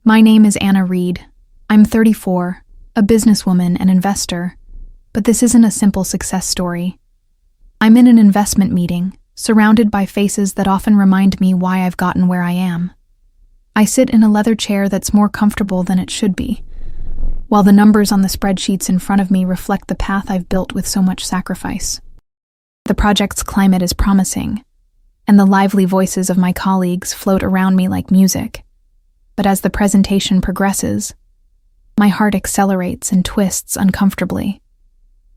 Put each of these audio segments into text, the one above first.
My name is Anna Reed. I'm 34, a businesswoman and investor, but this isn't a simple success story. I'm in an investment meeting, surrounded by faces that often remind me why I've gotten where I am. I sit in a leather chair that's more comfortable than it should be, while the numbers on the spreadsheets in front of me reflect the path I've built with so much sacrifice. The project's climate is promising, and the lively voices of my colleagues float around me like music. But as the presentation progresses, my heart accelerates and twists uncomfortably.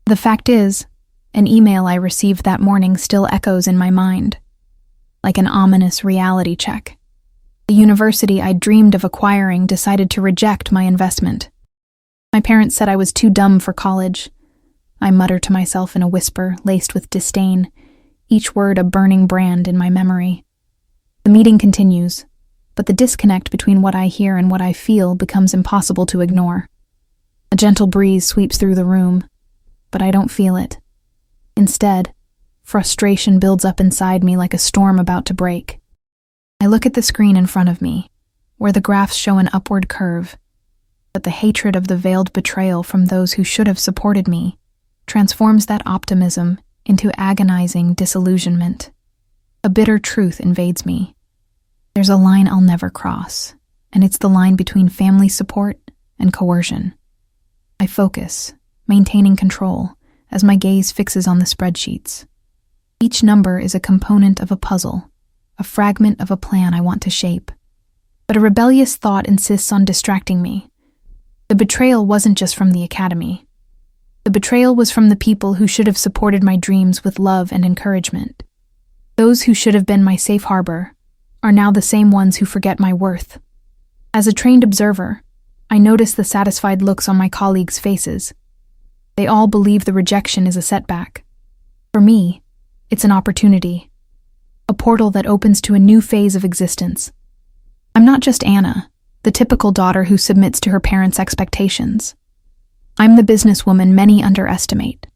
The fact is, an email I received that morning still echoes in my mind, like an ominous reality check. The university I dreamed of acquiring decided to reject my investment. My parents said I was too dumb for college. I mutter to myself in a whisper laced with disdain, each word a burning brand in my memory. The meeting continues, but the disconnect between what I hear and what I feel becomes impossible to ignore. A gentle breeze sweeps through the room, but I don't feel it. Instead, frustration builds up inside me like a storm about to break. I look at the screen in front of me, where the graphs show an upward curve, but the hatred of the veiled betrayal from those who should have supported me transforms that optimism into agonizing disillusionment. A bitter truth invades me. There's a line I'll never cross, and it's the line between family support and coercion. I focus, maintaining control, as my gaze fixes on the spreadsheets. Each number is a component of a puzzle, a fragment of a plan I want to shape. But a rebellious thought insists on distracting me. The betrayal wasn't just from the academy. The betrayal was from the people who should have supported my dreams with love and encouragement. Those who should have been my safe harbor are now the same ones who forget my worth. As a trained observer, I notice the satisfied looks on my colleagues' faces. They all believe the rejection is a setback. For me, it's an opportunity. A portal that opens to a new phase of existence. I'm not just Anna, the typical daughter who submits to her parents' expectations. I'm the businesswoman many underestimate.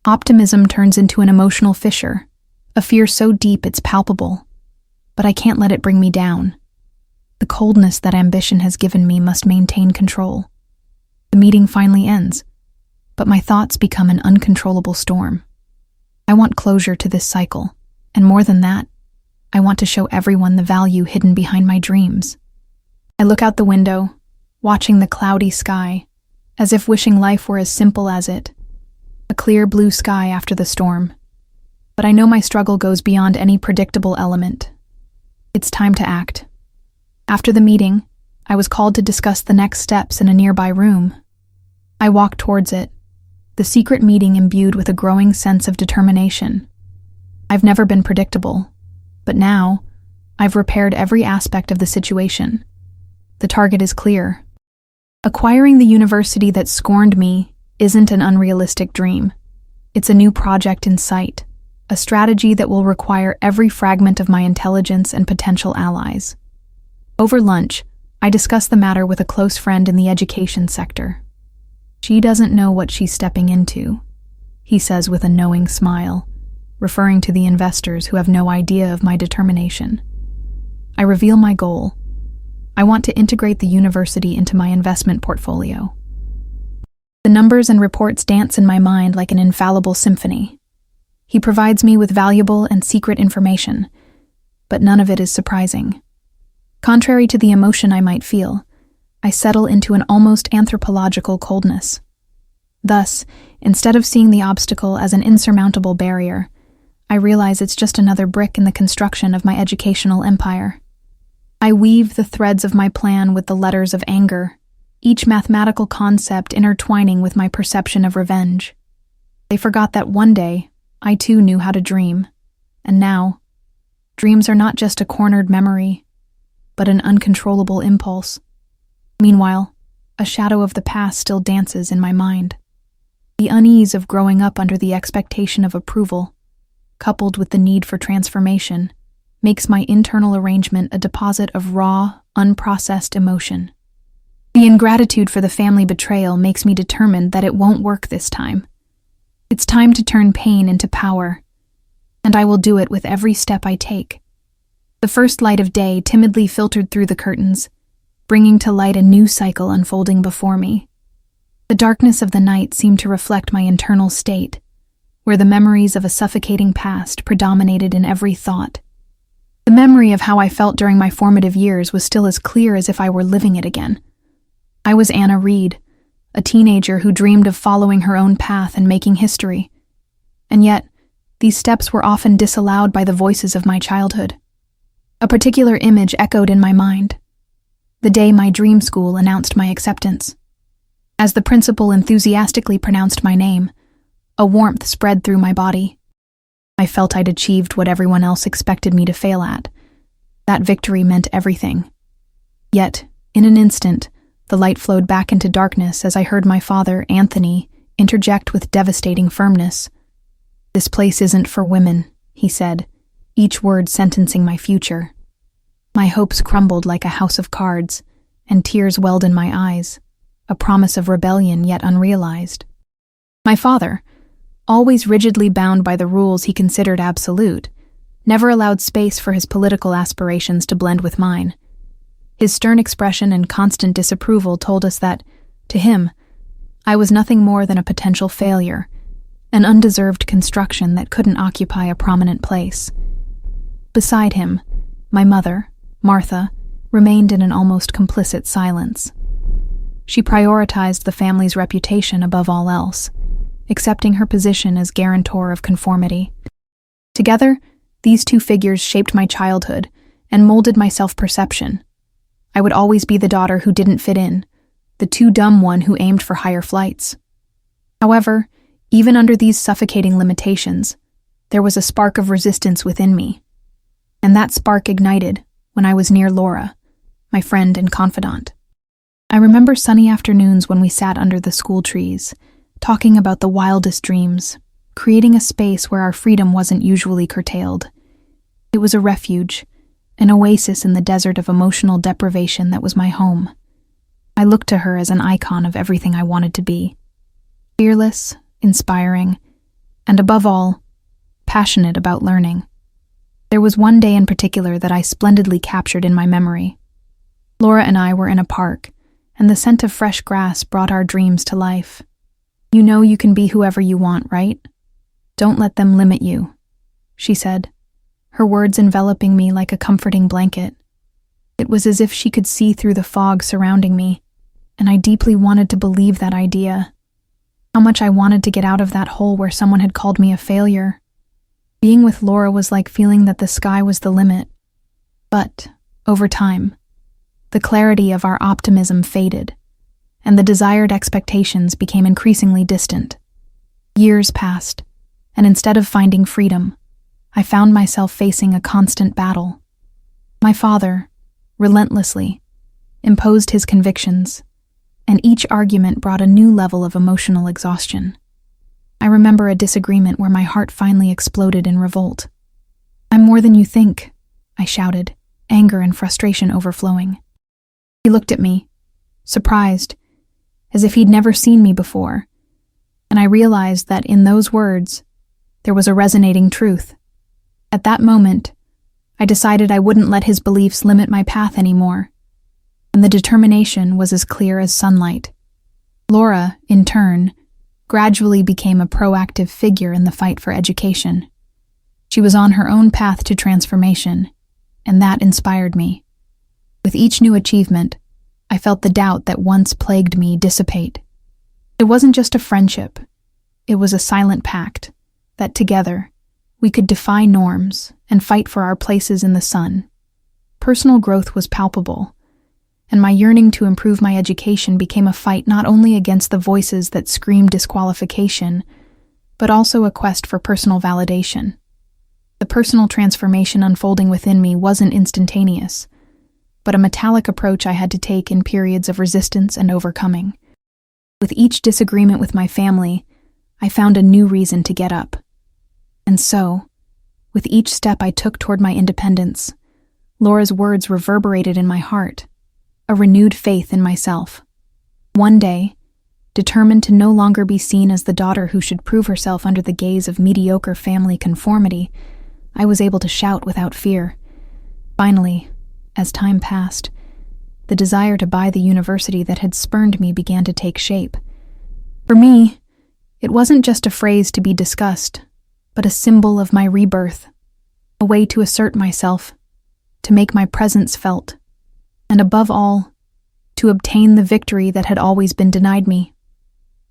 Optimism turns into an emotional fissure, a fear so deep it's palpable. But I can't let it bring me down. The coldness that ambition has given me must maintain control. The meeting finally ends, but my thoughts become an uncontrollable storm. I want closure to this cycle. And more than that, I want to show everyone the value hidden behind my dreams. I look out the window, watching the cloudy sky, as if wishing life were as simple as it. A clear blue sky after the storm. But I know my struggle goes beyond any predictable element. It's time to act. After the meeting, I was called to discuss the next steps in a nearby room. I walked towards it, the secret meeting imbued with a growing sense of determination. I've never been predictable, but now, I've repaired every aspect of the situation. The target is clear. Acquiring the university that scorned me isn't an unrealistic dream. It's a new project in sight, a strategy that will require every fragment of my intelligence and potential allies. Over lunch, I discuss the matter with a close friend in the education sector. She doesn't know what she's stepping into, he says with a knowing smile, referring to the investors who have no idea of my determination. I reveal my goal. I want to integrate the university into my investment portfolio. The numbers and reports dance in my mind like an infallible symphony. He provides me with valuable and secret information, but none of it is surprising. Contrary to the emotion I might feel, I settle into an almost anthropological coldness. Thus, instead of seeing the obstacle as an insurmountable barrier, I realize it's just another brick in the construction of my educational empire. I weave the threads of my plan with the letters of anger, each mathematical concept intertwining with my perception of revenge. They forgot that one day, I too knew how to dream, and now, dreams are not just a cornered memory, but an uncontrollable impulse. Meanwhile, a shadow of the past still dances in my mind. The unease of growing up under the expectation of approval, coupled with the need for transformation, makes my internal arrangement a deposit of raw, unprocessed emotion. The ingratitude for the family betrayal makes me determined that it won't work this time. It's time to turn pain into power, and I will do it with every step I take. The first light of day timidly filtered through the curtains, bringing to light a new cycle unfolding before me. The darkness of the night seemed to reflect my internal state, where the memories of a suffocating past predominated in every thought. The memory of how I felt during my formative years was still as clear as if I were living it again. I was Anna Reed, a teenager who dreamed of following her own path and making history. And yet, these steps were often disallowed by the voices of my childhood. A particular image echoed in my mind: the day my dream school announced my acceptance. As the principal enthusiastically pronounced my name, a warmth spread through my body. I felt I'd achieved what everyone else expected me to fail at. That victory meant everything. Yet, in an instant, the light flowed back into darkness as I heard my father, Anthony, interject with devastating firmness. "This place isn't for women," he said, each word sentencing my future. My hopes crumbled like a house of cards, and tears welled in my eyes, a promise of rebellion yet unrealized. My father, always rigidly bound by the rules he considered absolute, never allowed space for his political aspirations to blend with mine. His stern expression and constant disapproval told us that, to him, I was nothing more than a potential failure, an undeserved construction that couldn't occupy a prominent place. Beside him, my mother, Martha, remained in an almost complicit silence. She prioritized the family's reputation above all else, accepting her position as guarantor of conformity. Together, these two figures shaped my childhood and molded my self-perception. I would always be the daughter who didn't fit in, the too dumb one who aimed for higher flights. However, even under these suffocating limitations, there was a spark of resistance within me. And that spark ignited when I was near Laura, my friend and confidant. I remember sunny afternoons when we sat under the school trees, talking about the wildest dreams, creating a space where our freedom wasn't usually curtailed. It was a refuge, an oasis in the desert of emotional deprivation that was my home. I looked to her as an icon of everything I wanted to be: fearless, inspiring, and above all, passionate about learning. There was one day in particular that I splendidly captured in my memory. Laura and I were in a park, and the scent of fresh grass brought our dreams to life. "You know you can be whoever you want, right? Don't let them limit you," she said, her words enveloping me like a comforting blanket. It was as if she could see through the fog surrounding me, and I deeply wanted to believe that idea. How much I wanted to get out of that hole where someone had called me a failure. Being with Laura was like feeling that the sky was the limit. But, over time, the clarity of our optimism faded, and the desired expectations became increasingly distant. Years passed, and instead of finding freedom, I found myself facing a constant battle. My father, relentlessly, imposed his convictions, and each argument brought a new level of emotional exhaustion. I remember a disagreement where my heart finally exploded in revolt. "I'm more than you think," I shouted, anger and frustration overflowing. He looked at me, surprised, as if he'd never seen me before, and I realized that in those words, there was a resonating truth. At that moment, I decided I wouldn't let his beliefs limit my path anymore, and the determination was as clear as sunlight. Laura, in turn, gradually became a proactive figure in the fight for education. She was on her own path to transformation, and that inspired me. With each new achievement, I felt the doubt that once plagued me dissipate. It wasn't just a friendship, it was a silent pact that together we could defy norms and fight for our places in the sun. Personal growth was palpable, and my yearning to improve my education became a fight not only against the voices that screamed disqualification, but also a quest for personal validation. The personal transformation unfolding within me wasn't instantaneous, but a metallic approach I had to take in periods of resistance and overcoming. With each disagreement with my family, I found a new reason to get up. And so, with each step I took toward my independence, Laura's words reverberated in my heart, a renewed faith in myself. One day, determined to no longer be seen as the daughter who should prove herself under the gaze of mediocre family conformity, I was able to shout without fear. Finally, as time passed, the the desire to buy the university that had spurned me began to take shape. For me, it wasn't just a phrase to be discussed, but a symbol of my rebirth, a way to assert myself, to make my presence felt, and above all, to obtain the victory that had always been denied me.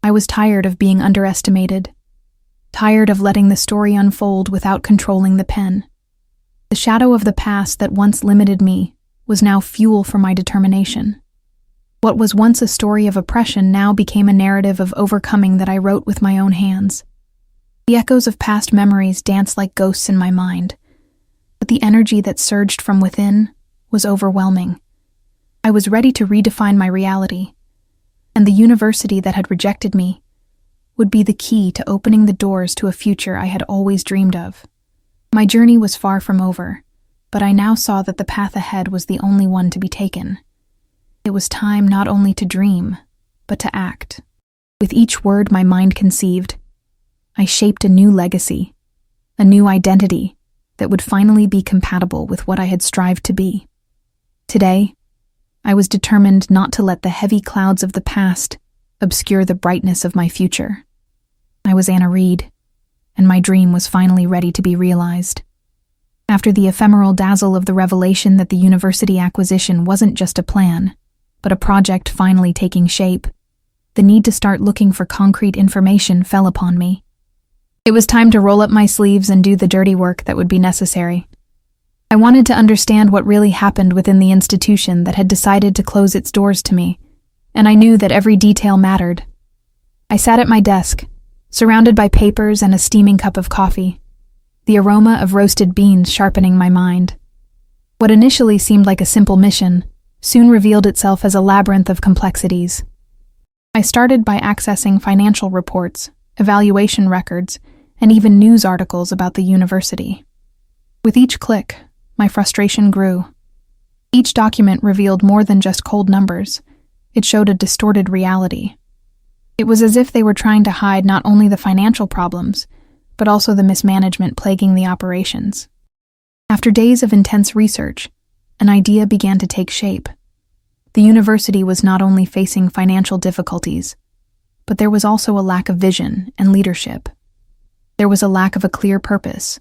I was tired of being underestimated, tired of letting the story unfold without controlling the pen. The shadow of the past that once limited me was now fuel for my determination. What was once a story of oppression now became a narrative of overcoming that I wrote with my own hands. The echoes of past memories danced like ghosts in my mind, but the energy that surged from within was overwhelming. I was ready to redefine my reality, and the university that had rejected me would be the key to opening the doors to a future I had always dreamed of. My journey was far from over, but I now saw that the path ahead was the only one to be taken. It was time not only to dream, but to act. With each word my mind conceived, I shaped a new legacy, a new identity that would finally be compatible with what I had strived to be. Today, I was determined not to let the heavy clouds of the past obscure the brightness of my future. I was Anna Reed, and my dream was finally ready to be realized. After the ephemeral dazzle of the revelation that the university acquisition wasn't just a plan, but a project finally taking shape, the need to start looking for concrete information fell upon me. It was time to roll up my sleeves and do the dirty work that would be necessary. I wanted to understand what really happened within the institution that had decided to close its doors to me, and I knew that every detail mattered. I sat at my desk, surrounded by papers and a steaming cup of coffee, the aroma of roasted beans sharpening my mind. What initially seemed like a simple mission soon revealed itself as a labyrinth of complexities. I started by accessing financial reports, evaluation records, and even news articles about the university. With each click, my frustration grew. Each document revealed more than just cold numbers. It showed a distorted reality. It was as if they were trying to hide not only the financial problems, but also the mismanagement plaguing the operations. After days of intense research, an idea began to take shape. The university was not only facing financial difficulties, but there was also a lack of vision and leadership. There was a lack of a clear purpose,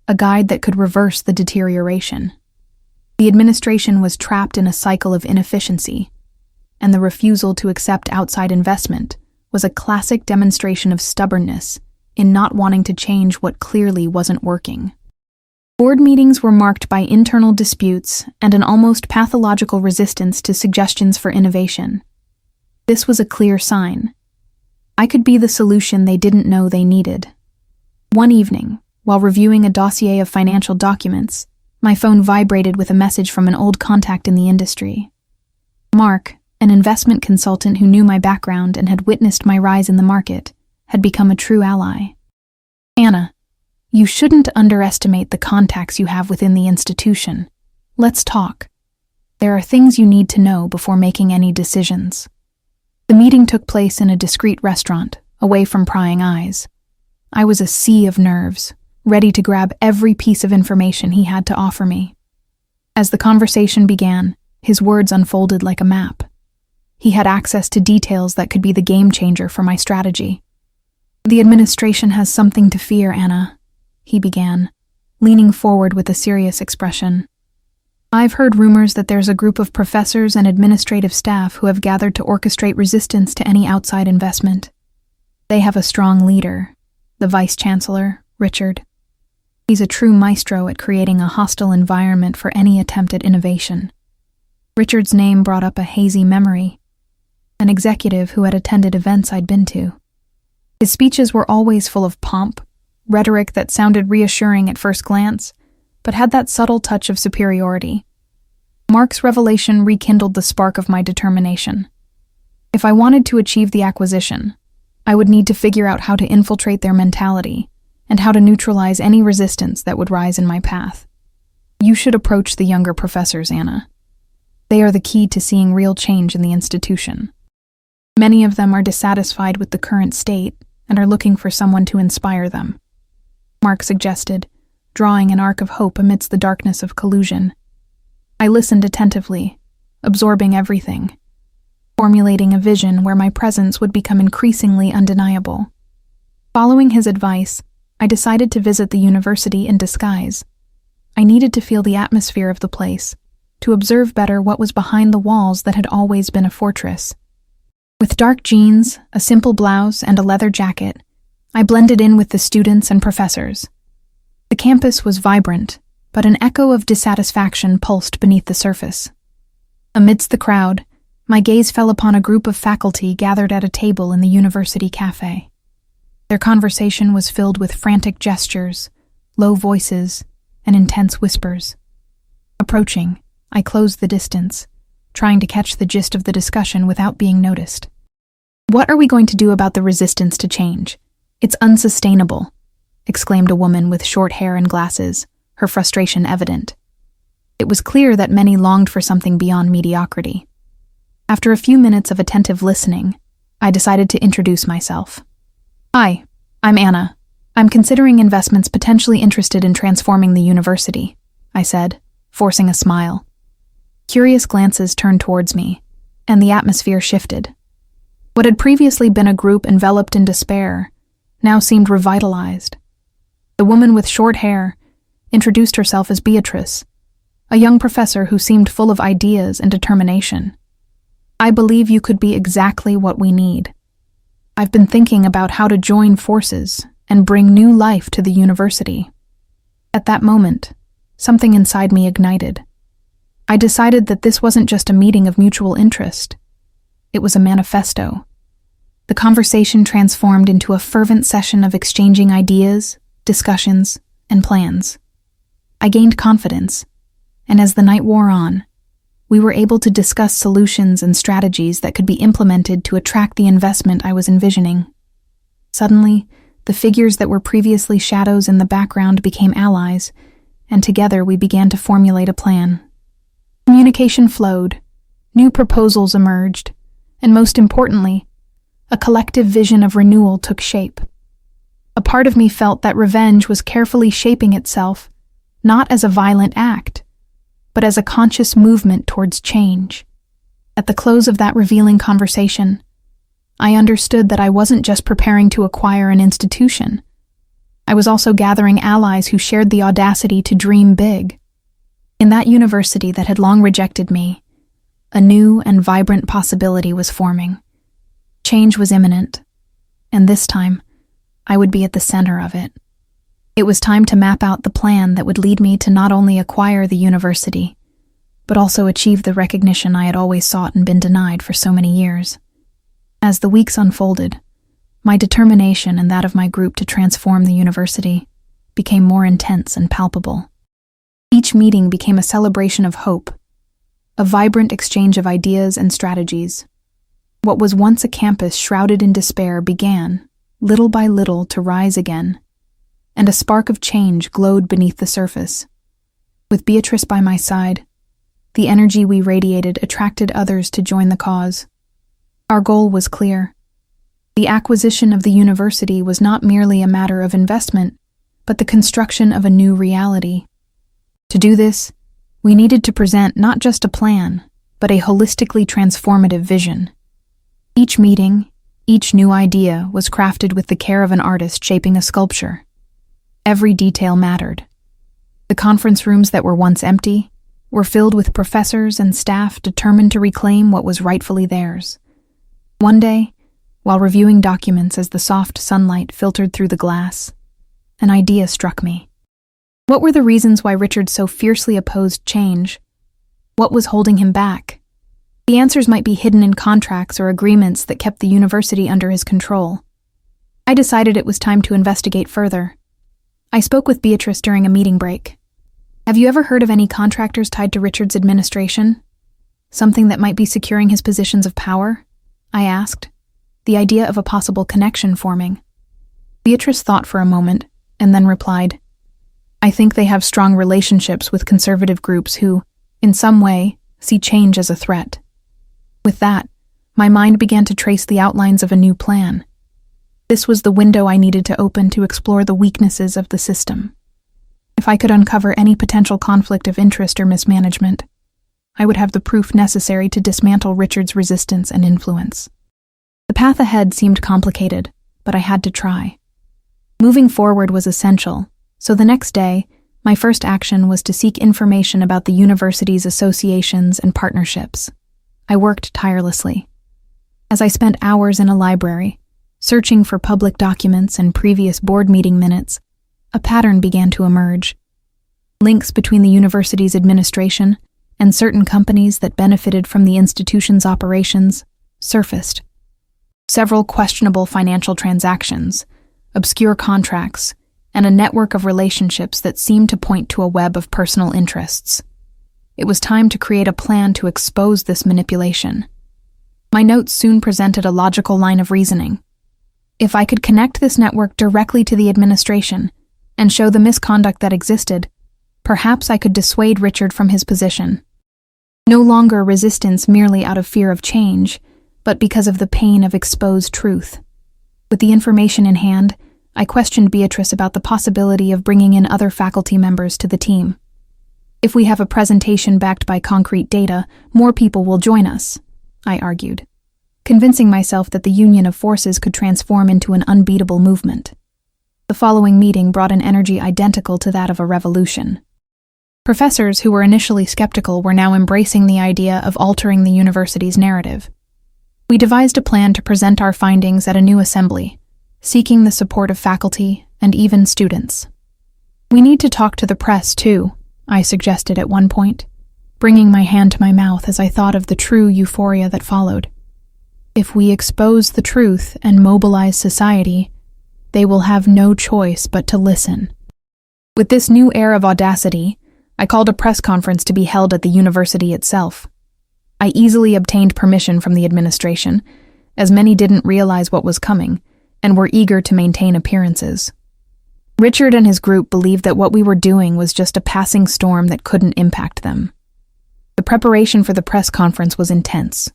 a guide that could reverse the deterioration. The administration was trapped in a cycle of inefficiency, and the refusal to accept outside investment was a classic demonstration of stubbornness in not wanting to change what clearly wasn't working. Board meetings were marked by internal disputes and an almost pathological resistance to suggestions for innovation. This was a clear sign. I could be the solution they didn't know they needed. One evening, while reviewing a dossier of financial documents, my phone vibrated with a message from an old contact in the industry. Mark, an investment consultant who knew my background and had witnessed my rise in the market, had become a true ally. "Anna, you shouldn't underestimate the contacts you have within the institution. Let's talk. There are things you need to know before making any decisions." The meeting took place in a discreet restaurant, away from prying eyes. I was a sea of nerves, ready to grab every piece of information he had to offer me. As the conversation began, his words unfolded like a map. He had access to details that could be the game changer for my strategy. "The administration has something to fear, Anna," he began, leaning forward with a serious expression. "I've heard rumors that there's a group of professors and administrative staff who have gathered to orchestrate resistance to any outside investment. They have a strong leader, the Vice-Chancellor, Richard. He's a true maestro at creating a hostile environment for any attempt at innovation." Richard's name brought up a hazy memory, an executive who had attended events I'd been to. His speeches were always full of pomp, rhetoric that sounded reassuring at first glance, but had that subtle touch of superiority. Mark's revelation rekindled the spark of my determination. If I wanted to achieve the acquisition, I would need to figure out how to infiltrate their mentality and how to neutralize any resistance that would rise in my path. "You should approach the younger professors, Anna. They are the key to seeing real change in the institution. Many of them are dissatisfied with the current state and are looking for someone to inspire them," Mark suggested, drawing an arc of hope amidst the darkness of collusion. I listened attentively, absorbing everything, formulating a vision where my presence would become increasingly undeniable. Following his advice, I decided to visit the university in disguise. I needed to feel the atmosphere of the place, to observe better what was behind the walls that had always been a fortress. With dark jeans, a simple blouse, and a leather jacket, I blended in with the students and professors. The campus was vibrant, but an echo of dissatisfaction pulsed beneath the surface. Amidst the crowd, my gaze fell upon a group of faculty gathered at a table in the university cafe. Their conversation was filled with frantic gestures, low voices, and intense whispers. Approaching, I closed the distance, trying to catch the gist of the discussion without being noticed. "What are we going to do about the resistance to change? It's unsustainable," exclaimed a woman with short hair and glasses, her frustration evident. It was clear that many longed for something beyond mediocrity. After a few minutes of attentive listening, I decided to introduce myself. "Hi, I'm Anna. I'm considering investments potentially interested in transforming the university," I said, forcing a smile. Curious glances turned towards me, and the atmosphere shifted. What had previously been a group enveloped in despair now seemed revitalized. The woman with short hair introduced herself as Beatrice, a young professor who seemed full of ideas and determination. "I believe you could be exactly what we need. I've been thinking about how to join forces and bring new life to the university." At that moment, something inside me ignited. I decided that this wasn't just a meeting of mutual interest. It was a manifesto. The conversation transformed into a fervent session of exchanging ideas, discussions, and plans. I gained confidence, and as the night wore on, we were able to discuss solutions and strategies that could be implemented to attract the investment I was envisioning. Suddenly, the figures that were previously shadows in the background became allies, and together we began to formulate a plan. Communication flowed, new proposals emerged, and most importantly, a collective vision of renewal took shape. A part of me felt that revenge was carefully shaping itself, not as a violent act, but as a conscious movement towards change. At the close of that revealing conversation, I understood that I wasn't just preparing to acquire an institution. I was also gathering allies who shared the audacity to dream big. In that university that had long rejected me, a new and vibrant possibility was forming. Change was imminent, and this time, I would be at the center of it. It was time to map out the plan that would lead me to not only acquire the university, but also achieve the recognition I had always sought and been denied for so many years. As the weeks unfolded, my determination and that of my group to transform the university became more intense and palpable. Each meeting became a celebration of hope, a vibrant exchange of ideas and strategies. What was once a campus shrouded in despair began, little by little, to rise again, and a spark of change glowed beneath the surface. With Beatrice by my side, the energy we radiated attracted others to join the cause. Our goal was clear. The acquisition of the university was not merely a matter of investment, but the construction of a new reality. To do this, we needed to present not just a plan, but a holistically transformative vision. Each meeting, each new idea was crafted with the care of an artist shaping a sculpture. Every detail mattered. The conference rooms that were once empty were filled with professors and staff determined to reclaim what was rightfully theirs. One day, while reviewing documents as the soft sunlight filtered through the glass, an idea struck me. What were the reasons why Richard so fiercely opposed change? What was holding him back? The answers might be hidden in contracts or agreements that kept the university under his control. I decided it was time to investigate further. I spoke with Beatrice during a meeting break. "Have you ever heard of any contractors tied to Richard's administration? Something that might be securing his positions of power?" I asked, the idea of a possible connection forming. Beatrice thought for a moment and then replied, "I think they have strong relationships with conservative groups who, in some way, see change as a threat." With that, my mind began to trace the outlines of a new plan. This was the window I needed to open to explore the weaknesses of the system. If I could uncover any potential conflict of interest or mismanagement, I would have the proof necessary to dismantle Richard's resistance and influence. The path ahead seemed complicated, but I had to try. Moving forward was essential, so the next day, my first action was to seek information about the university's associations and partnerships. I worked tirelessly. As I spent hours in a library, searching for public documents and previous board meeting minutes, a pattern began to emerge. Links between the university's administration and certain companies that benefited from the institution's operations surfaced. Several questionable financial transactions, obscure contracts, and a network of relationships that seemed to point to a web of personal interests. It was time to create a plan to expose this manipulation. My notes soon presented a logical line of reasoning. If I could connect this network directly to the administration and show the misconduct that existed, perhaps I could dissuade Richard from his position. No longer resistance merely out of fear of change, but because of the pain of exposed truth. With the information in hand, I questioned Beatrice about the possibility of bringing in other faculty members to the team. If we have a presentation backed by concrete data, more people will join us, I argued, convincing myself that the union of forces could transform into an unbeatable movement. The following meeting brought an energy identical to that of a revolution. Professors who were initially skeptical were now embracing the idea of altering the university's narrative. We devised a plan to present our findings at a new assembly, seeking the support of faculty and even students. We need to talk to the press, too, I suggested at one point, bringing my hand to my mouth as I thought of the true euphoria that followed. If we expose the truth and mobilize society, they will have no choice but to listen. With this new air of audacity, I called a press conference to be held at the university itself. I easily obtained permission from the administration, as many didn't realize what was coming and were eager to maintain appearances. Richard and his group believed that what we were doing was just a passing storm that couldn't impact them. The preparation for the press conference was intense.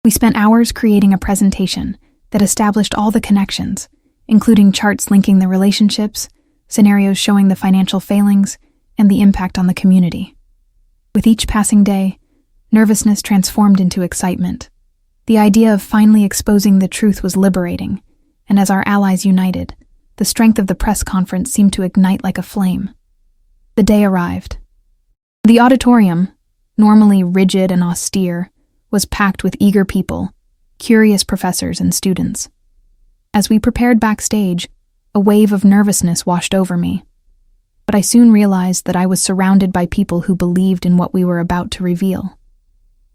We spent hours creating a presentation that established all the connections, including charts linking the relationships, scenarios showing the financial failings, and the impact on the community. With each passing day, nervousness transformed into excitement. The idea of finally exposing the truth was liberating, and as our allies united, the strength of the press conference seemed to ignite like a flame. The day arrived. The auditorium, normally rigid and austere, was packed with eager people, curious professors and students. As we prepared backstage, a wave of nervousness washed over me. But I soon realized that I was surrounded by people who believed in what we were about to reveal.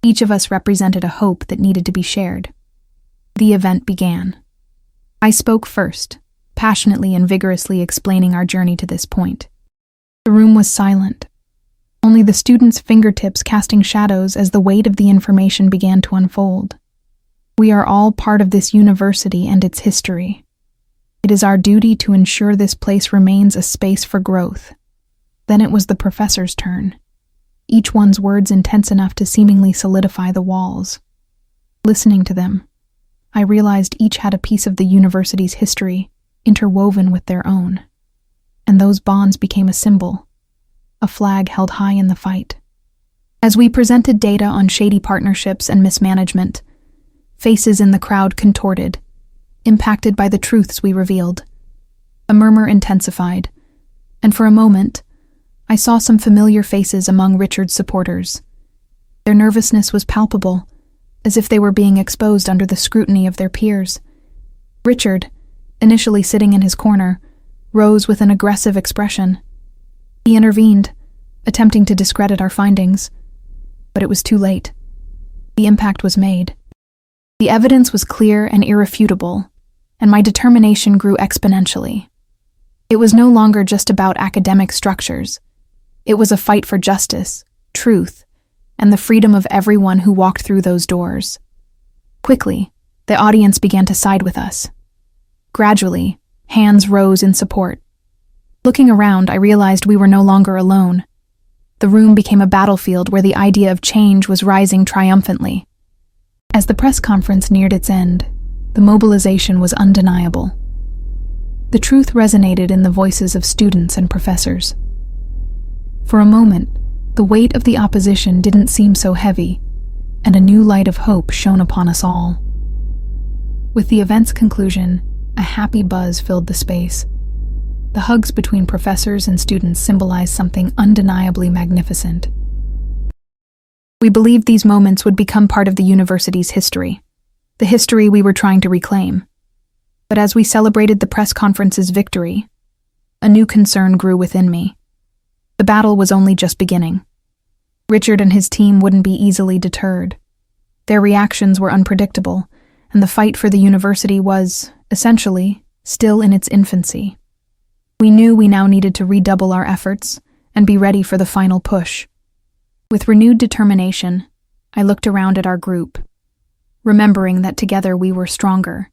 Each of us represented a hope that needed to be shared. The event began. I spoke first, passionately and vigorously explaining our journey to this point. The room was silent, only the students' fingertips casting shadows as the weight of the information began to unfold. We are all part of this university and its history. It is our duty to ensure this place remains a space for growth. Then it was the professor's turn, each one's words intense enough to seemingly solidify the walls. Listening to them, I realized each had a piece of the university's history interwoven with their own, and those bonds became a symbol, a flag held high in the fight. As we presented data on shady partnerships and mismanagement, faces in the crowd contorted, impacted by the truths we revealed. A murmur intensified, and for a moment, I saw some familiar faces among Richard's supporters. Their nervousness was palpable, as if they were being exposed under the scrutiny of their peers. Richard, initially sitting in his corner, rose with an aggressive expression. He intervened, attempting to discredit our findings, but it was too late. The impact was made. The evidence was clear and irrefutable, and my determination grew exponentially. It was no longer just about academic structures. It was a fight for justice, truth, and the freedom of everyone who walked through those doors. Quickly, the audience began to side with us. Gradually, hands rose in support. Looking around, I realized we were no longer alone. The room became a battlefield where the idea of change was rising triumphantly. As the press conference neared its end, the mobilization was undeniable. The truth resonated in the voices of students and professors. For a moment, The weight of the opposition didn't seem so heavy, and a new light of hope shone upon us all. With the event's conclusion, a happy buzz filled the space. The hugs between professors and students symbolized something undeniably magnificent. We believed these moments would become part of the university's history, the history we were trying to reclaim. But as we celebrated the press conference's victory, a new concern grew within me. The battle was only just beginning. Richard and his team wouldn't be easily deterred. Their reactions were unpredictable, and the fight for the university was, essentially, still in its infancy. We knew we now needed to redouble our efforts and be ready for the final push. With renewed determination, I looked around at our group, remembering that together we were stronger,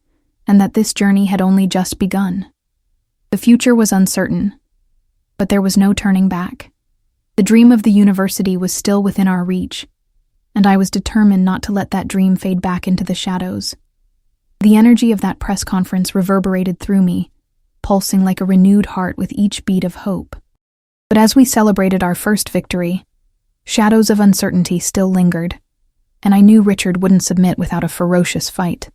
and that this journey had only just begun. The future was uncertain, but there was no turning back. The dream of the university was still within our reach, and I was determined not to let that dream fade back into the shadows. The energy of that press conference reverberated through me, pulsing like a renewed heart with each beat of hope. But as we celebrated our first victory, shadows of uncertainty still lingered, and I knew Richard wouldn't submit without a ferocious fight.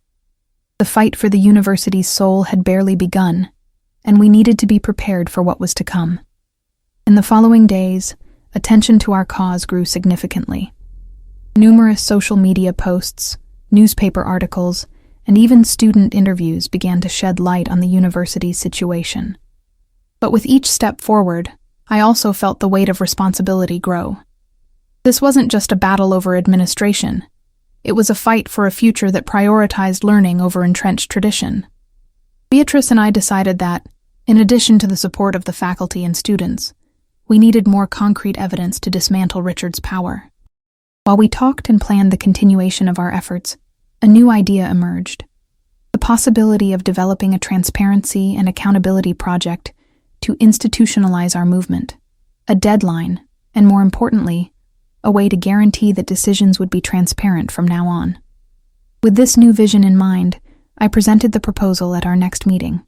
The fight for the university's soul had barely begun, and we needed to be prepared for what was to come. In the following days, attention to our cause grew significantly. Numerous social media posts, newspaper articles, and even student interviews began to shed light on the university's situation. But with each step forward, I also felt the weight of responsibility grow. This wasn't just a battle over administration. It was a fight for a future that prioritized learning over entrenched tradition. Beatrice and I decided that, in addition to the support of the faculty and students, we needed more concrete evidence to dismantle Richard's power. While we talked and planned the continuation of our efforts, a new idea emerged: the possibility of developing a transparency and accountability project to institutionalize our movement, a deadline, and more importantly, a way to guarantee that decisions would be transparent from now on. With this new vision in mind, I presented the proposal at our next meeting.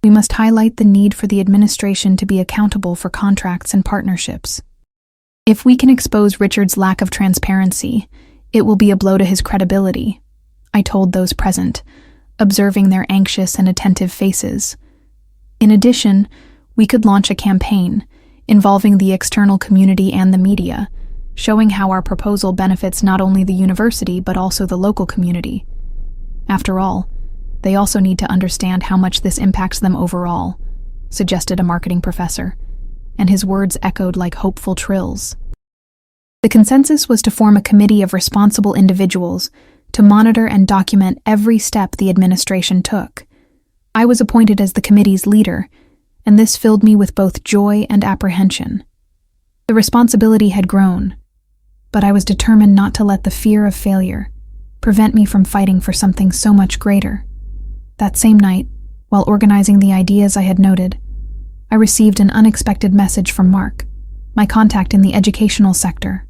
We must highlight the need for the administration to be accountable for contracts and partnerships. If we can expose Richard's lack of transparency, it will be a blow to his credibility, I told those present, observing their anxious and attentive faces. In addition, we could launch a campaign involving the external community and the media, showing how our proposal benefits not only the university but also the local community. After all, they also need to understand how much this impacts them overall, suggested a marketing professor, and his words echoed like hopeful trills. The consensus was to form a committee of responsible individuals to monitor and document every step the administration took. I was appointed as the committee's leader, and this filled me with both joy and apprehension. The responsibility had grown, but I was determined not to let the fear of failure prevent me from fighting for something so much greater. That same night, while organizing the ideas I had noted, I received an unexpected message from Mark, my contact in the educational sector.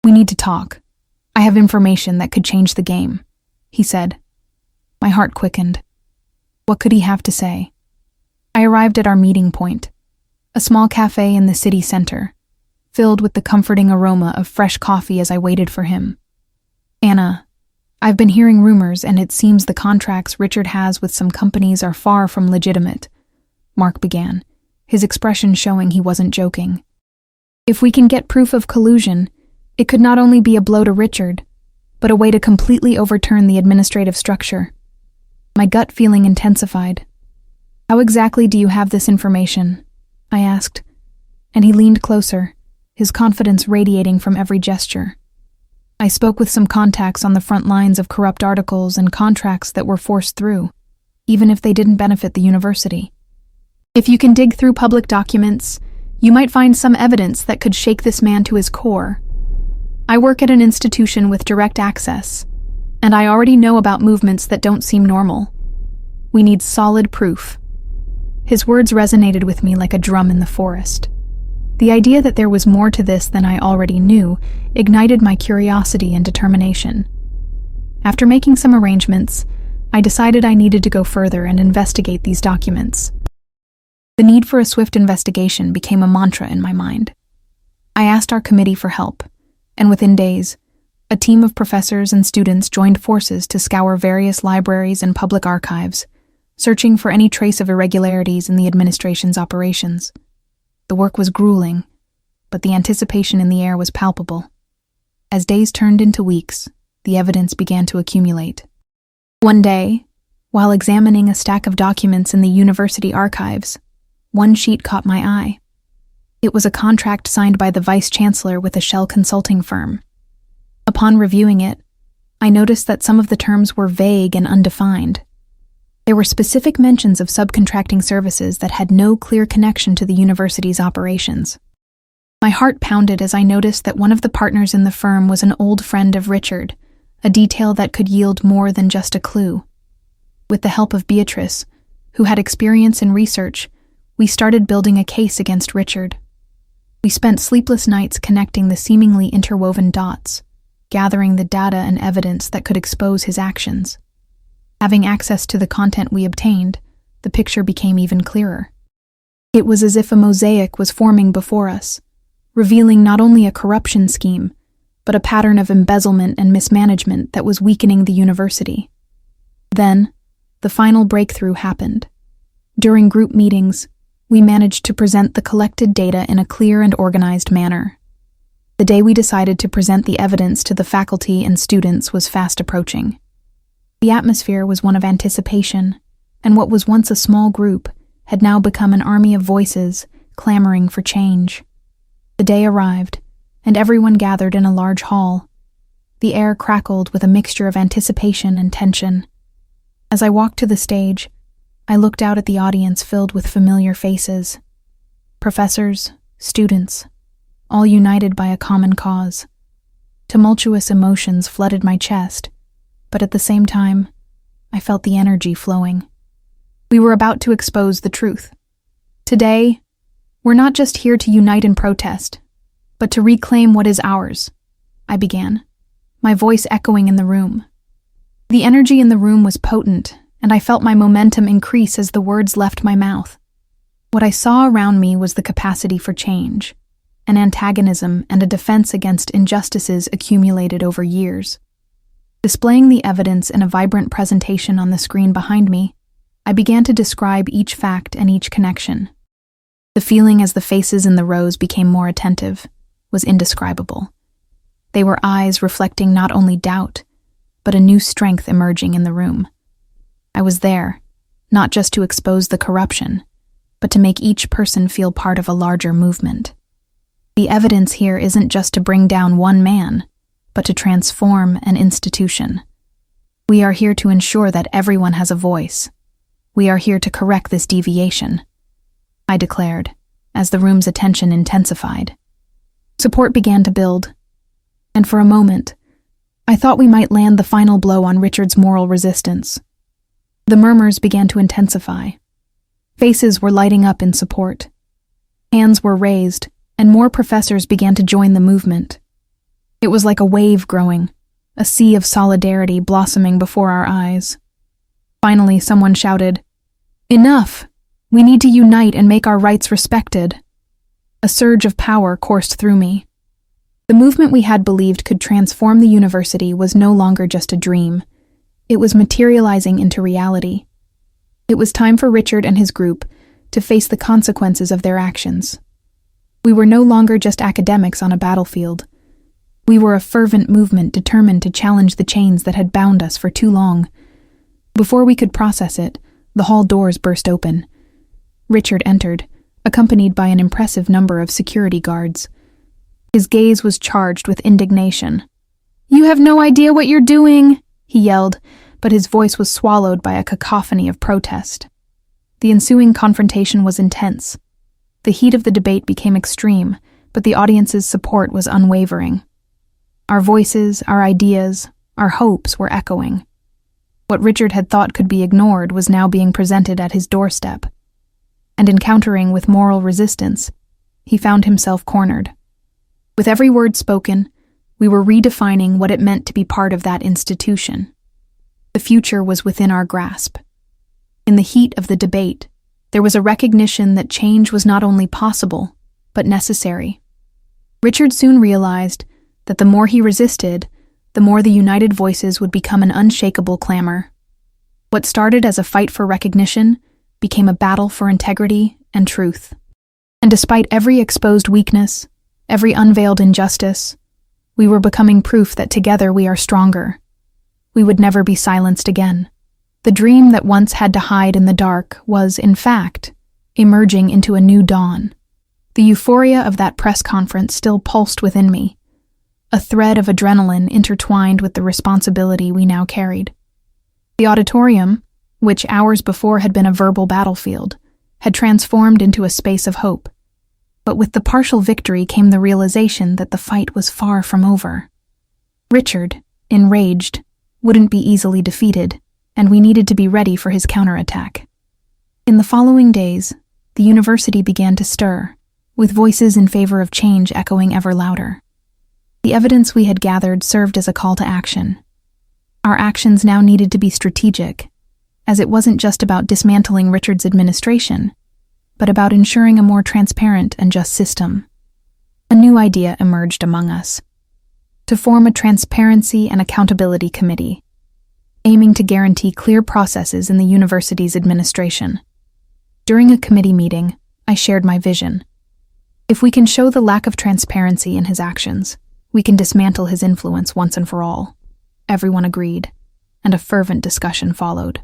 "We need to talk. I have information that could change the game," he said. My heart quickened. What could he have to say? I arrived at our meeting point, a small cafe in the city center, filled with the comforting aroma of fresh coffee as I waited for him. "Anna, I've been hearing rumors, and it seems the contracts Richard has with some companies are far from legitimate," Mark began, his expression showing he wasn't joking. "If we can get proof of collusion, it could not only be a blow to Richard, but a way to completely overturn the administrative structure." My gut feeling intensified. "How exactly do you have this information?" I asked, and he leaned closer, his confidence radiating from every gesture. "I spoke with some contacts on the front lines of corrupt articles and contracts that were forced through, even if they didn't benefit the university. If you can dig through public documents, you might find some evidence that could shake this man to his core. I work at an institution with direct access, and I already know about movements that don't seem normal. We need solid proof." His words resonated with me like a drum in the forest. The idea that there was more to this than I already knew ignited my curiosity and determination. After making some arrangements, I decided I needed to go further and investigate these documents. The need for a swift investigation became a mantra in my mind. I asked our committee for help, and within days, a team of professors and students joined forces to scour various libraries and public archives, searching for any trace of irregularities in the administration's operations. The work was grueling, but the anticipation in the air was palpable. As days turned into weeks, the evidence began to accumulate. One day, while examining a stack of documents in the university archives, one sheet caught my eye. It was a contract signed by the vice-chancellor with a shell consulting firm. Upon reviewing it, I noticed that some of the terms were vague and undefined. There were specific mentions of subcontracting services that had no clear connection to the university's operations. My heart pounded as I noticed that one of the partners in the firm was an old friend of Richard, a detail that could yield more than just a clue. With the help of Beatrice, who had experience in research, we started building a case against Richard. We spent sleepless nights connecting the seemingly interwoven dots, gathering the data and evidence that could expose his actions. Having access to the content we obtained, the picture became even clearer. It was as if a mosaic was forming before us, revealing not only a corruption scheme, but a pattern of embezzlement and mismanagement that was weakening the university. Then, the final breakthrough happened. During group meetings, we managed to present the collected data in a clear and organized manner. The day we decided to present the evidence to the faculty and students was fast approaching. The atmosphere was one of anticipation, and what was once a small group had now become an army of voices clamoring for change. The day arrived, and everyone gathered in a large hall. The air crackled with a mixture of anticipation and tension. As I walked to the stage, I looked out at the audience filled with familiar faces. Professors, students, all united by a common cause. Tumultuous emotions flooded my chest, but at the same time, I felt the energy flowing. We were about to expose the truth. Today, we're not just here to unite in protest, but to reclaim what is ours, I began, my voice echoing in the room. The energy in the room was potent, and I felt my momentum increase as the words left my mouth. What I saw around me was the capacity for change, an antagonism and a defense against injustices accumulated over years. Displaying the evidence in a vibrant presentation on the screen behind me, I began to describe each fact and each connection. The feeling as the faces in the rows became more attentive was indescribable. They were eyes reflecting not only doubt, but a new strength emerging in the room. I was there, not just to expose the corruption, but to make each person feel part of a larger movement. The evidence here isn't just to bring down one man, but to transform an institution. We are here to ensure that everyone has a voice. We are here to correct this deviation, I declared, as the room's attention intensified. Support began to build, and for a moment, I thought we might land the final blow on Richard's moral resistance. The murmurs began to intensify. Faces were lighting up in support. Hands were raised, and more professors began to join the movement. It was like a wave growing, a sea of solidarity blossoming before our eyes. Finally, someone shouted, "Enough! We need to unite and make our rights respected." A surge of power coursed through me. The movement we had believed could transform the university was no longer just a dream. It was materializing into reality. It was time for Richard and his group to face the consequences of their actions. We were no longer just academics on a battlefield. We were a fervent movement determined to challenge the chains that had bound us for too long. Before we could process it, the hall doors burst open. Richard entered, accompanied by an impressive number of security guards. His gaze was charged with indignation. "You have no idea what you're doing!" he yelled, but his voice was swallowed by a cacophony of protest. The ensuing confrontation was intense. The heat of the debate became extreme, but the audience's support was unwavering. Our voices, our ideas, our hopes were echoing. What Richard had thought could be ignored was now being presented at his doorstep. And encountering with moral resistance, he found himself cornered. With every word spoken, we were redefining what it meant to be part of that institution. The future was within our grasp. In the heat of the debate, there was a recognition that change was not only possible, but necessary. Richard soon realized that the more he resisted, the more the united voices would become an unshakable clamor. What started as a fight for recognition became a battle for integrity and truth. And despite every exposed weakness, every unveiled injustice, we were becoming proof that together we are stronger. We would never be silenced again. The dream that once had to hide in the dark was, in fact, emerging into a new dawn. The euphoria of that press conference still pulsed within me, a thread of adrenaline intertwined with the responsibility we now carried. The auditorium, which hours before had been a verbal battlefield, had transformed into a space of hope. But with the partial victory came the realization that the fight was far from over. Richard, enraged, wouldn't be easily defeated, and we needed to be ready for his counterattack. In the following days, the university began to stir, with voices in favor of change echoing ever louder. The evidence we had gathered served as a call to action. Our actions now needed to be strategic, as it wasn't just about dismantling Richard's administration, but about ensuring a more transparent and just system. A new idea emerged among us: to form a transparency and accountability committee, aiming to guarantee clear processes in the university's administration. During a committee meeting, I shared my vision. If we can show the lack of transparency in his actions, we can dismantle his influence once and for all. Everyone agreed, and a fervent discussion followed.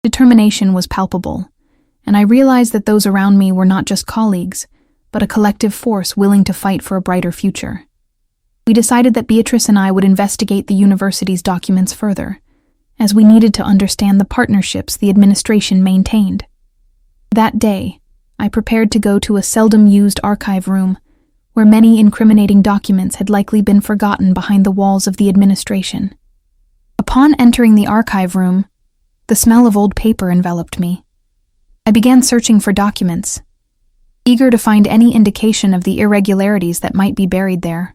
Determination was palpable, and I realized that those around me were not just colleagues, but a collective force willing to fight for a brighter future. We decided that Beatrice and I would investigate the university's documents further, as we needed to understand the partnerships the administration maintained. That day, I prepared to go to a seldom-used archive room, where many incriminating documents had likely been forgotten behind the walls of the administration. Upon entering the archive room, the smell of old paper enveloped me. I began searching for documents, eager to find any indication of the irregularities that might be buried there.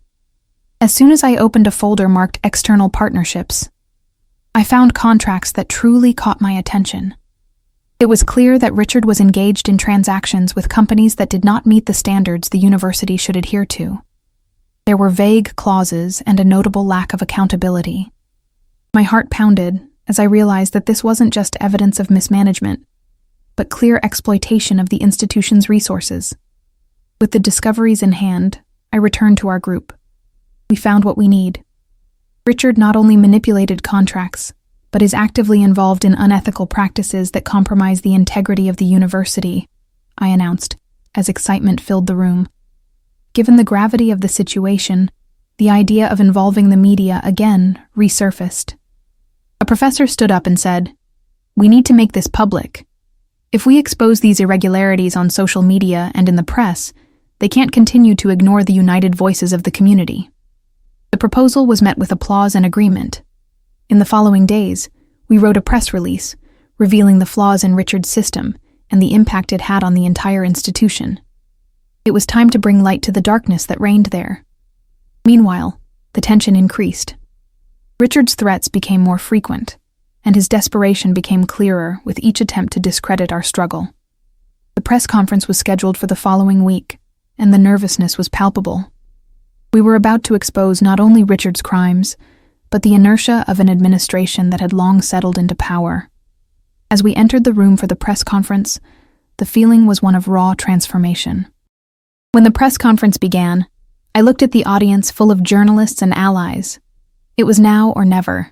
As soon as I opened a folder marked External Partnerships, I found contracts that truly caught my attention. It was clear that Richard was engaged in transactions with companies that did not meet the standards the university should adhere to. There were vague clauses and a notable lack of accountability. My heart pounded as I realized that this wasn't just evidence of mismanagement, but clear exploitation of the institution's resources. With the discoveries in hand, I returned to our group. We found what we need. Richard not only manipulated contracts, but is actively involved in unethical practices that compromise the integrity of the university, I announced, as excitement filled the room. Given the gravity of the situation, the idea of involving the media again resurfaced. A professor stood up and said, "We need to make this public. If we expose these irregularities on social media and in the press, they can't continue to ignore the united voices of the community." The proposal was met with applause and agreement. In the following days, we wrote a press release, revealing the flaws in Richard's system and the impact it had on the entire institution. It was time to bring light to the darkness that reigned there. Meanwhile, the tension increased. Richard's threats became more frequent, and his desperation became clearer with each attempt to discredit our struggle. The press conference was scheduled for the following week, and the nervousness was palpable. We were about to expose not only Richard's crimes, but the inertia of an administration that had long settled into power. As we entered the room for the press conference, the feeling was one of raw transformation. When the press conference began, I looked at the audience full of journalists and allies. It was now or never.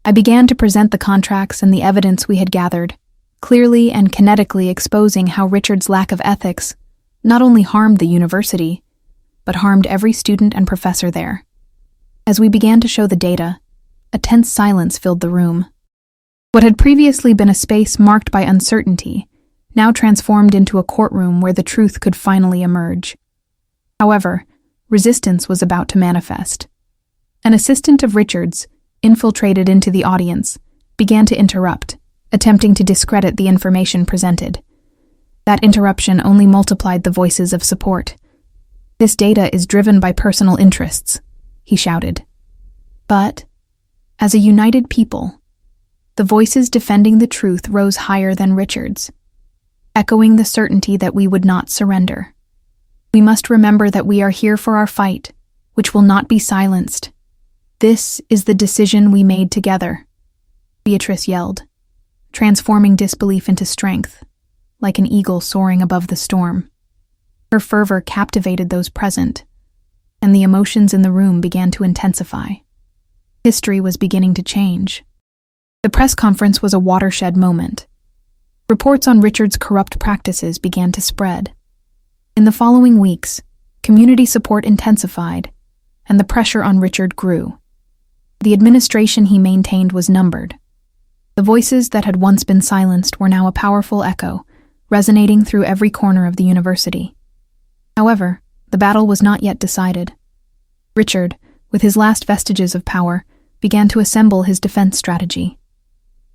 I began to present the contracts and the evidence we had gathered, clearly and kinetically exposing how Richard's lack of ethics not only harmed the university, but harmed every student and professor there. As we began to show the data, a tense silence filled the room. What had previously been a space marked by uncertainty now transformed into a courtroom where the truth could finally emerge. However, resistance was about to manifest. An assistant of Richard's, infiltrated into the audience, began to interrupt, attempting to discredit the information presented. That interruption only multiplied the voices of support. "This data is driven by personal interests," he shouted. But, as a united people, the voices defending the truth rose higher than Richard's, echoing the certainty that we would not surrender. We must remember that we are here for our fight, which will not be silenced. This is the decision we made together," Beatrice yelled, transforming disbelief into strength, like an eagle soaring above the storm. Her fervor captivated those present, and the emotions in the room began to intensify. History was beginning to change. The press conference was a watershed moment. Reports on Richard's corrupt practices began to spread. In the following weeks, community support intensified, and the pressure on Richard grew. The administration he maintained was numbered. The voices that had once been silenced were now a powerful echo, resonating through every corner of the university. However, the battle was not yet decided. Richard, with his last vestiges of power, began to assemble his defense strategy.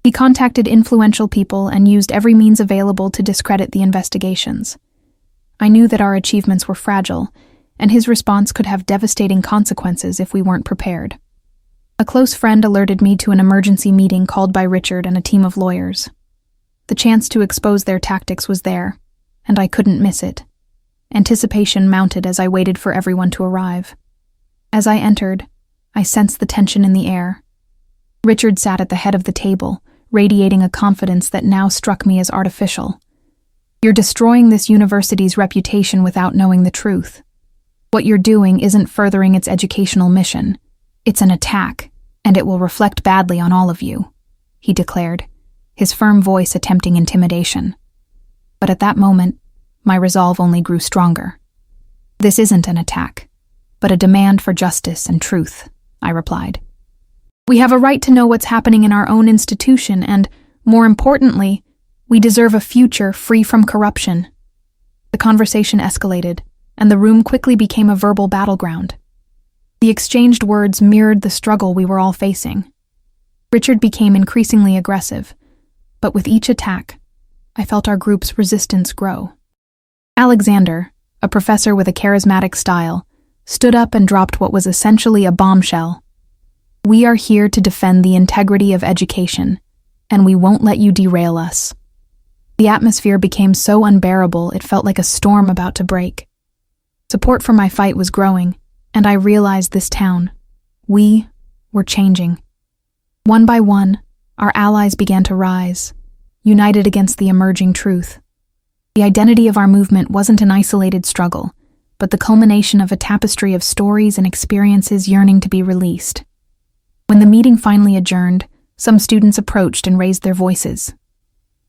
He contacted influential people and used every means available to discredit the investigations. I knew that our achievements were fragile, and his response could have devastating consequences if we weren't prepared. A close friend alerted me to an emergency meeting called by Richard and a team of lawyers. The chance to expose their tactics was there, and I couldn't miss it. Anticipation mounted as I waited for everyone to arrive. As I entered, I sensed the tension in the air. Richard sat at the head of the table, radiating a confidence that now struck me as artificial. "You're destroying this university's reputation without knowing the truth. What you're doing isn't furthering its educational mission. It's an attack, and it will reflect badly on all of you," he declared, his firm voice attempting intimidation. But at that moment, my resolve only grew stronger. "This isn't an attack, but a demand for justice and truth," I replied. "We have a right to know what's happening in our own institution, and, more importantly, we deserve a future free from corruption." The conversation escalated, and the room quickly became a verbal battleground. The exchanged words mirrored the struggle we were all facing. Richard became increasingly aggressive, but with each attack, I felt our group's resistance grow. Alexander, a professor with a charismatic style, stood up and dropped what was essentially a bombshell. "We are here to defend the integrity of education, and we won't let you derail us." The atmosphere became so unbearable it felt like a storm about to break. Support for my fight was growing, and I realized this town, we, were changing. One by one, our allies began to rise, united against the emerging truth. The identity of our movement wasn't an isolated struggle, but the culmination of a tapestry of stories and experiences yearning to be released. When the meeting finally adjourned, some students approached and raised their voices.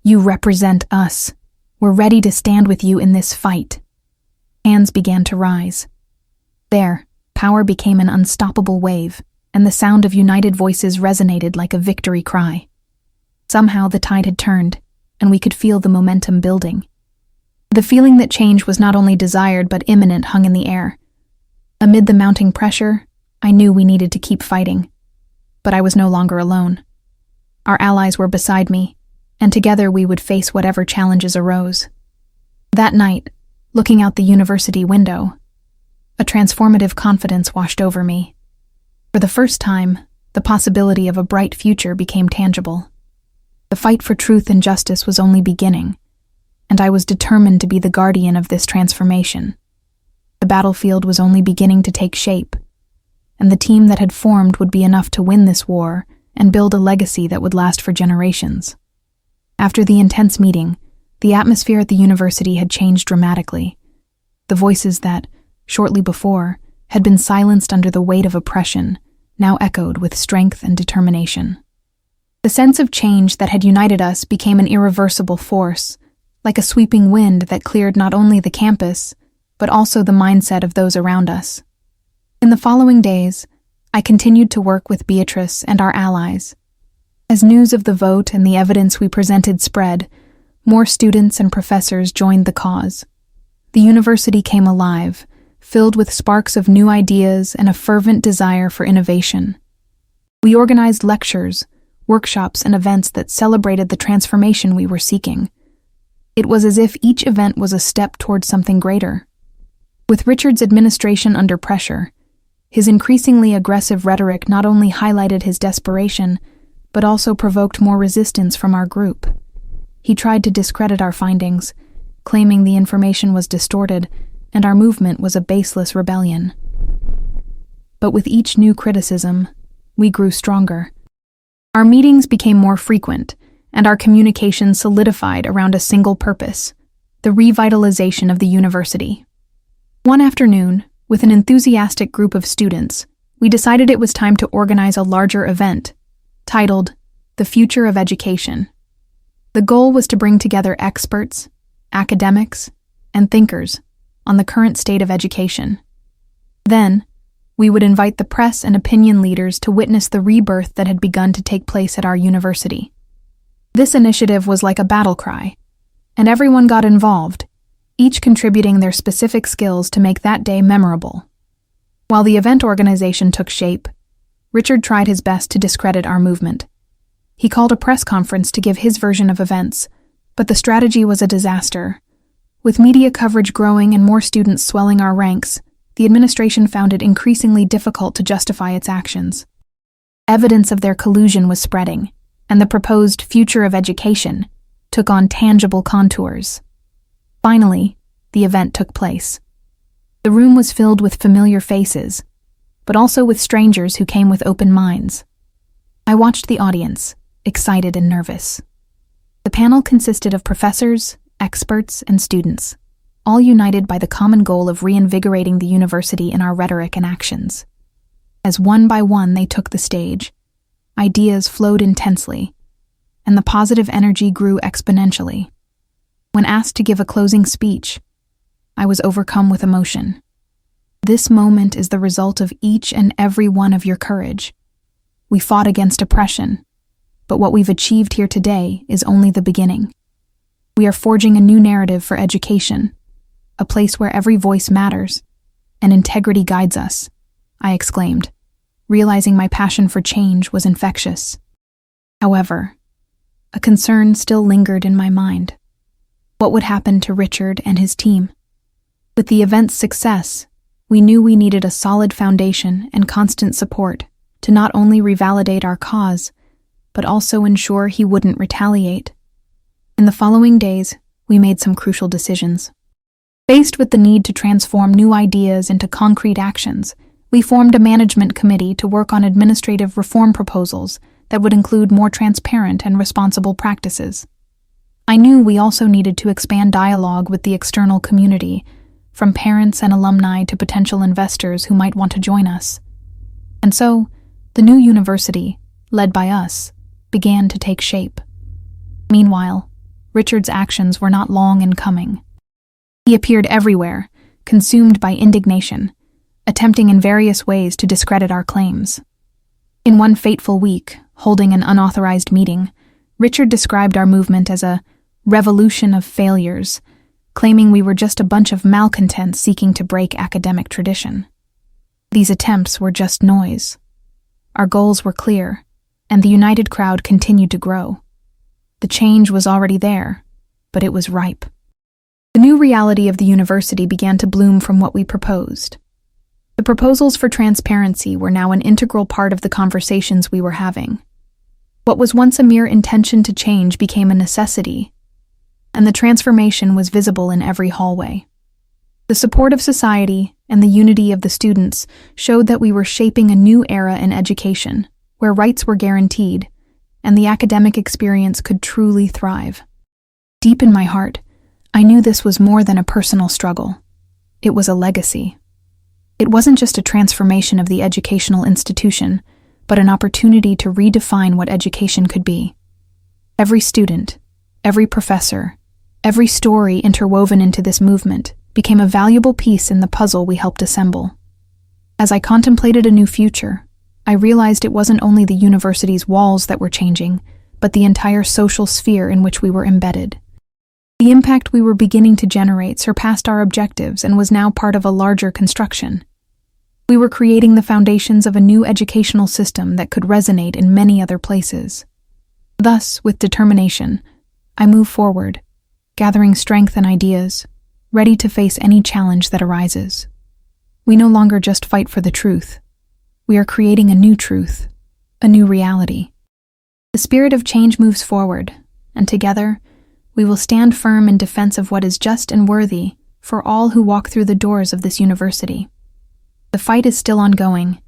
"You represent us. We're ready to stand with you in this fight." Hands began to rise. There, power became an unstoppable wave, and the sound of united voices resonated like a victory cry. Somehow the tide had turned, and we could feel the momentum building. The feeling that change was not only desired but imminent hung in the air. Amid the mounting pressure, I knew we needed to keep fighting. But I was no longer alone. Our allies were beside me, and together we would face whatever challenges arose. That night, looking out the university window, a transformative confidence washed over me. For the first time, the possibility of a bright future became tangible. The fight for truth and justice was only beginning, and I was determined to be the guardian of this transformation. The battlefield was only beginning to take shape, and the team that had formed would be enough to win this war and build a legacy that would last for generations. After the intense meeting, the atmosphere at the university had changed dramatically. The voices that, shortly before, had been silenced under the weight of oppression, now echoed with strength and determination. The sense of change that had united us became an irreversible force, like a sweeping wind that cleared not only the campus, but also the mindset of those around us. In the following days, I continued to work with Beatrice and our allies. As news of the vote and the evidence we presented spread, more students and professors joined the cause. The university came alive, filled with sparks of new ideas and a fervent desire for innovation. We organized lectures, workshops, and events that celebrated the transformation we were seeking. It was as if each event was a step towards something greater. With Richard's administration under pressure, his increasingly aggressive rhetoric not only highlighted his desperation, but also provoked more resistance from our group. He tried to discredit our findings, claiming the information was distorted, and our movement was a baseless rebellion. But with each new criticism, we grew stronger. Our meetings became more frequent, and our communication solidified around a single purpose: the revitalization of the university. One afternoon, with an enthusiastic group of students, we decided it was time to organize a larger event, titled The Future of Education. The goal was to bring together experts, academics, and thinkers on the current state of education. Then, we would invite the press and opinion leaders to witness the rebirth that had begun to take place at our university. This initiative was like a battle cry, and everyone got involved, each contributing their specific skills to make that day memorable. While the event organization took shape, Richard tried his best to discredit our movement. He called a press conference to give his version of events, but the strategy was a disaster. With media coverage growing and more students swelling our ranks, the administration found it increasingly difficult to justify its actions. Evidence of their collusion was spreading, and the proposed future of education took on tangible contours. Finally, the event took place. The room was filled with familiar faces, but also with strangers who came with open minds. I watched the audience, excited and nervous. The panel consisted of professors, experts, and students, all united by the common goal of reinvigorating the university in our rhetoric and actions. As one by one they took the stage, ideas flowed intensely, and the positive energy grew exponentially. When asked to give a closing speech, I was overcome with emotion. This moment is the result of each and every one of your courage. We fought against oppression, but what we've achieved here today is only the beginning. We are forging a new narrative for education, a place where every voice matters, and integrity guides us, I exclaimed, realizing my passion for change was infectious. However, a concern still lingered in my mind. What would happen to Richard and his team? With the event's success, we knew we needed a solid foundation and constant support to not only revalidate our cause, but also ensure he wouldn't retaliate. In the following days, we made some crucial decisions. Faced with the need to transform new ideas into concrete actions, we formed a management committee to work on administrative reform proposals that would include more transparent and responsible practices. I knew we also needed to expand dialogue with the external community, from parents and alumni to potential investors who might want to join us. And so, the new university, led by us, began to take shape. Meanwhile, Richard's actions were not long in coming. He appeared everywhere, consumed by indignation, attempting in various ways to discredit our claims. In one fateful week, holding an unauthorized meeting, Richard described our movement as a revolution of failures, claiming we were just a bunch of malcontents seeking to break academic tradition. These attempts were just noise. Our goals were clear, and the united crowd continued to grow. The change was already there, but it was ripe. The new reality of the university began to bloom from what we proposed. The proposals for transparency were now an integral part of the conversations we were having. What was once a mere intention to change became a necessity, and the transformation was visible in every hallway. The support of society and the unity of the students showed that we were shaping a new era in education, where rights were guaranteed, and the academic experience could truly thrive. Deep in my heart, I knew this was more than a personal struggle. It was a legacy. It wasn't just a transformation of the educational institution, but an opportunity to redefine what education could be. Every student, every professor, every story interwoven into this movement became a valuable piece in the puzzle we helped assemble. As I contemplated a new future, I realized it wasn't only the university's walls that were changing, but the entire social sphere in which we were embedded. The impact we were beginning to generate surpassed our objectives and was now part of a larger construction. We were creating the foundations of a new educational system that could resonate in many other places. Thus, with determination, I moved forward, gathering strength and ideas, ready to face any challenge that arises. We no longer just fight for the truth. We are creating a new truth, a new reality. The spirit of change moves forward, and together, we will stand firm in defense of what is just and worthy for all who walk through the doors of this university. The fight is still ongoing,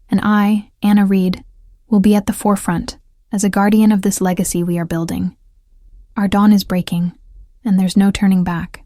and I, Anna Reed, will be at the forefront as a guardian of this legacy we are building. Our dawn is breaking, and there's no turning back.